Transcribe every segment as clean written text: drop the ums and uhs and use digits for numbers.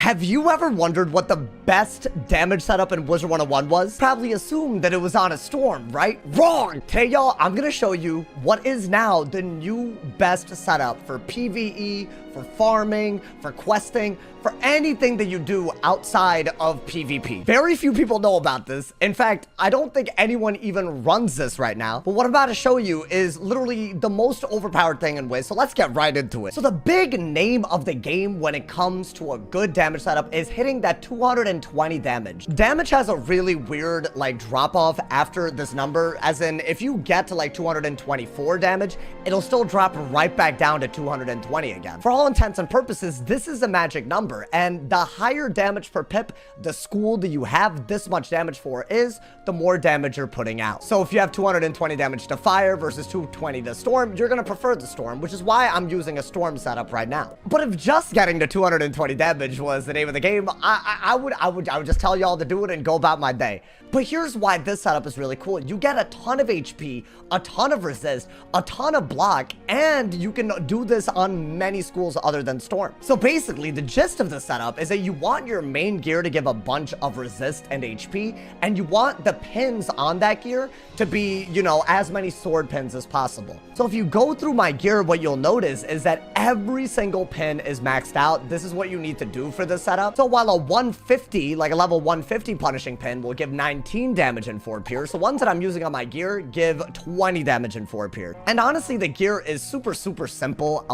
Have you ever wondered what the best damage setup in Wizard101 was? Probably assumed that it was on a storm, right? Wrong! Today, y'all, I'm gonna show you what is now the new best setup for PvE, for farming, for questing, for anything that you do outside of PvP. Very few people know about this. In fact, I don't think anyone even runs this right now. But what I'm about to show you is literally the most overpowered thing in Wiz, so let's get right into it. So the big name of the game when it comes to a good damage setup is hitting that 220 damage. Damage has a really weird like drop off after this number, as in if you get to like 224 damage, it'll still drop right back down to 220 again. For all intents and purposes, this is a magic number, and the higher damage per pip the school that you have this much damage for is, the more damage you're putting out. So if you have 220 damage to fire versus 220 to storm, you're gonna prefer the storm, which is why I'm using a storm setup right now. But if just getting to 220 damage was the name of the game, I would just tell y'all to do it and go about my day. But here's why this setup is really cool. You get a ton of HP, a ton of resist, a ton of block, and you can do this on many schools other than storm. So basically, the gist of the setup is that you want your main gear to give a bunch of resist and HP, and you want the pins on that gear to be, you know, as many sword pins as possible. So if you go through my gear, what you'll notice is that every single pin is maxed out. This is what you need to do for this setup. So while a 150, like a level 150 punishing pin will give 19 damage in 4 pierce, the ones that I'm using on my gear give 20 damage in 4 pierce. And honestly, the gear is super simple.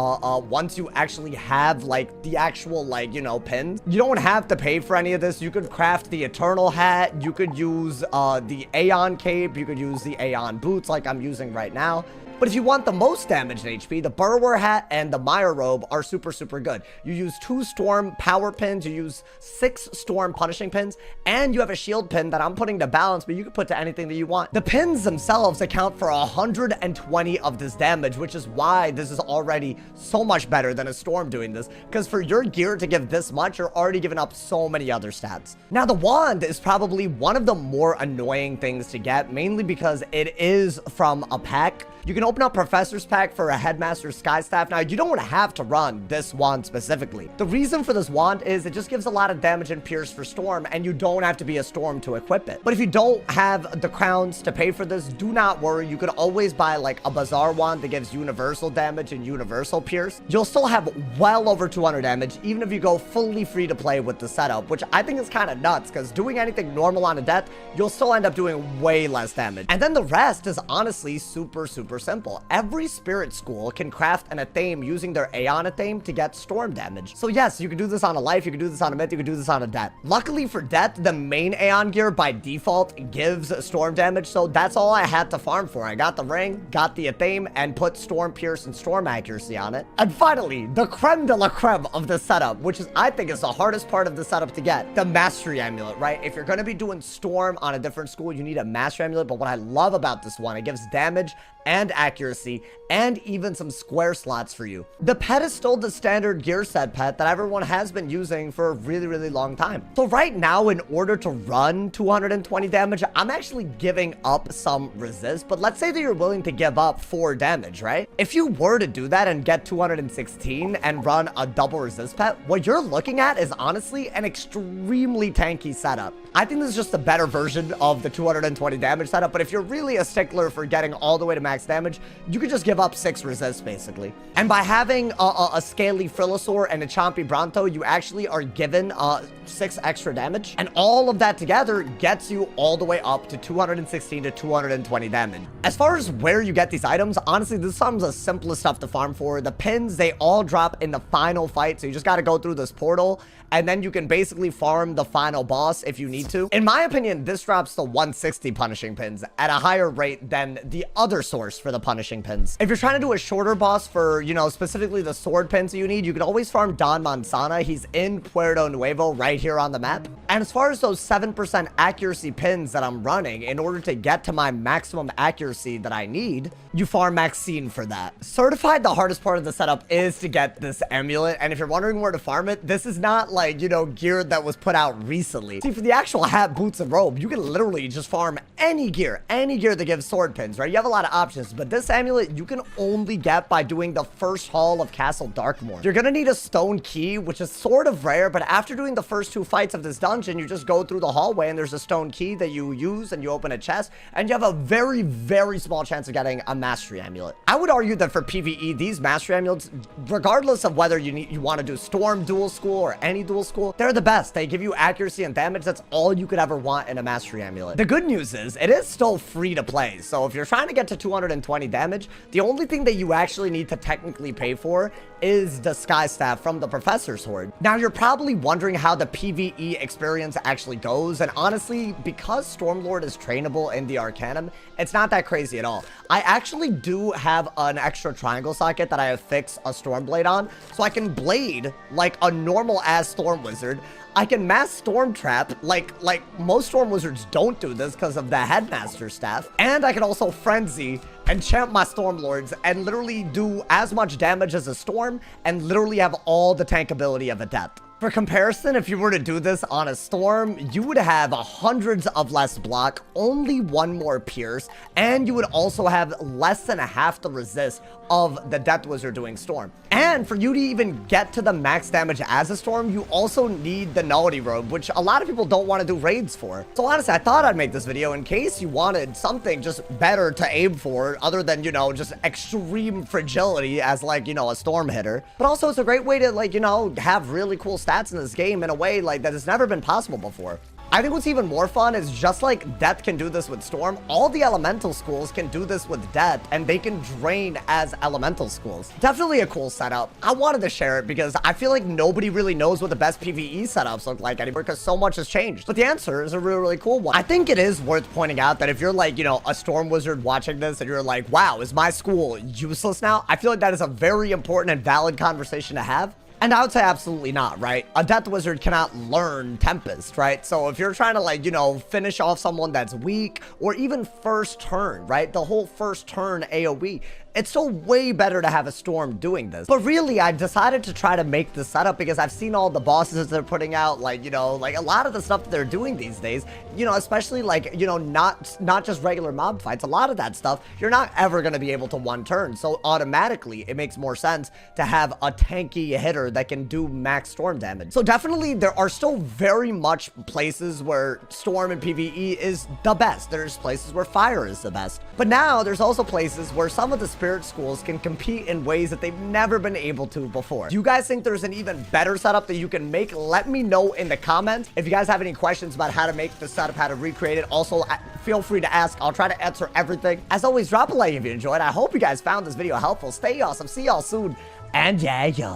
Once you actually have like the actual like, you know, pins, you don't have to pay for any of this. You could craft the Eternal hat, you could use the Aeon cape, you could use the Aeon boots like I'm using right now. But if you want the most damage in HP, the Burrower hat and the Mire robe are super good. You use 2 storm power pins, you use 6 storm punishing pins, and you have a shield pin that I'm putting to balance, but you can put to anything that you want. The pins themselves account for 120 of this damage, which is why this is already so much better than a storm doing this, because for your gear to give this much, you're already giving up so many other stats. Now, the wand is probably one of the more annoying things to get, mainly because it is from a pack. You can open up Professor's Pack for a Headmaster's Sky Staff. Now, you don't have to run this wand specifically. The reason for this wand is it just gives a lot of damage and pierce for Storm, and you don't have to be a Storm to equip it. But if you don't have the crowns to pay for this, do not worry. You could always buy like a Bazaar wand that gives universal damage and universal pierce. You'll still have well over 200 damage, even if you go fully free to play with the setup, which I think is kind of nuts, because doing anything normal on a death, you'll still end up doing way less damage. And then the rest is honestly super simple. Every spirit school can craft an Athame using their Aeon Athame to get storm damage. So yes, you can do this on a life, you can do this on a myth, you can do this on a death. Luckily for death, the main Aeon gear by default gives storm damage, so that's all I had to farm for. I got the ring, got the Athame, and put storm pierce and storm accuracy on it. And finally, the creme de la creme of the setup, which is I think is the hardest part of the setup to get, the mastery amulet, right? If you're going to be doing storm on a different school, you need a mastery amulet. But what I love about this one, it gives damage and accuracy, and even some square slots for you. The pet is still the standard gear set pet that everyone has been using for a really long time. So right now, in order to run 220 damage, I'm actually giving up some resist, but let's say that you're willing to give up 4 damage, right? If you were to do that and get 216 and run a double resist pet, what you're looking at is honestly an extremely tanky setup. I think this is just a better version of the 220 damage setup, but if you're really a stickler for getting all the way to max damage, you could just give up 6 resist basically. And by having a scaly Frilosaur and a Chompy Bronto, you actually are given 6 extra damage, and all of that together gets you all the way up to 216 to 220 damage. As far as where you get these items, honestly, this is some of the simplest stuff to farm for. The pins, they all drop in the final fight, so you just got to go through this portal, and then you can basically farm the final boss if you need to. In my opinion, this drops the 160 punishing pins at a higher rate than the other source for the punishing pins. If you're trying to do a shorter boss for, you know, specifically the sword pins that you need, you can always farm Don Manzana. He's in Puerto Nuevo right here on the map. And as far as those 7% accuracy pins that I'm running, in order to get to my maximum accuracy that I need, you farm Maxine for that. Certified, the hardest part of the setup is to get this amulet, and if you're wondering where to farm it, this is not like, you know, gear that was put out recently. See, for the actual hat, boots, and robe, you can literally just farm any gear that gives sword pins, right? You have a lot of options. delicious, but this amulet you can only get by doing the first hall of Castle Darkmoor. You're gonna need a stone key, which is sort of rare, but after doing the first 2 fights of this dungeon, you just go through the hallway and there's a stone key that you use and you open a chest and you have a very, very small chance of getting a mastery amulet. I would argue that for PvE, these mastery amulets, regardless of whether you want to do storm dual school or any dual school, they're the best. They give you accuracy and damage. That's all you could ever want in a mastery amulet. The good news is it is still free to play. So if you're trying to get to 220 damage, the only thing that you actually need to technically pay for is the Sky Staff from the Professor's Horde. Now, you're probably wondering how the PvE experience actually goes, and honestly, because Stormlord is trainable in the Arcanum, it's not that crazy at all. I actually do have an extra triangle socket that I have fixed a Stormblade on, so I can blade like a normal-ass Storm Wizard. I can mass Storm Trap, like most Storm Wizards don't do this because of the Headmaster staff. And I can also Frenzy, enchant my Stormlords, and literally do as much damage as a Storm, and literally have all the tank ability of Adept. For comparison, if you were to do this on a Storm, you would have hundreds of less block, only 1 more pierce, and you would also have less than half the resist of the Death Wizard doing Storm. And for you to even get to the max damage as a Storm, you also need the Nullity Robe, which a lot of people don't want to do raids for. So honestly, I thought I'd make this video in case you wanted something just better to aim for, other than, you know, just extreme fragility as, like, you know, a Storm hitter. But also, it's a great way to, like, you know, have really cool stats in this game in a way like that has never been possible before. I think what's even more fun is just like Death can do this with Storm, all the Elemental schools can do this with Death, and they can drain as Elemental schools. Definitely a cool setup. I wanted to share it because I feel like nobody really knows what the best PvE setups look like anymore because so much has changed. But the answer is a really, really cool one. I think it is worth pointing out that if you're like, you know, a Storm Wizard watching this and you're like, wow, is my school useless now? I feel like that is a very important and valid conversation to have. And I would say absolutely not, right? A Death Wizard cannot learn Tempest, right? So if you're trying to, like, you know, finish off someone that's weak, or even first turn, right? The whole first turn AoE, it's still way better to have a Storm doing this. But really, I decided to try to make this setup because I've seen all the bosses they're putting out, like, you know, like a lot of the stuff that they're doing these days, you know, especially like, you know, not just regular mob fights, a lot of that stuff, you're not ever going to be able to one turn. So automatically, it makes more sense to have a tanky hitter that can do max Storm damage. So definitely, there are still very much places where Storm and PvE is the best. There's places where Fire is the best. But now, there's also places where some of the Spirit schools can compete in ways that they've never been able to before. Do you guys think there's an even better setup that you can make? Let me know in the comments. If you guys have any questions about how to make the setup, how to recreate it, also feel free to ask. I'll try to answer everything. As always, drop a like if you enjoyed. I hope you guys found this video helpful. Stay awesome. See y'all soon. And yeah.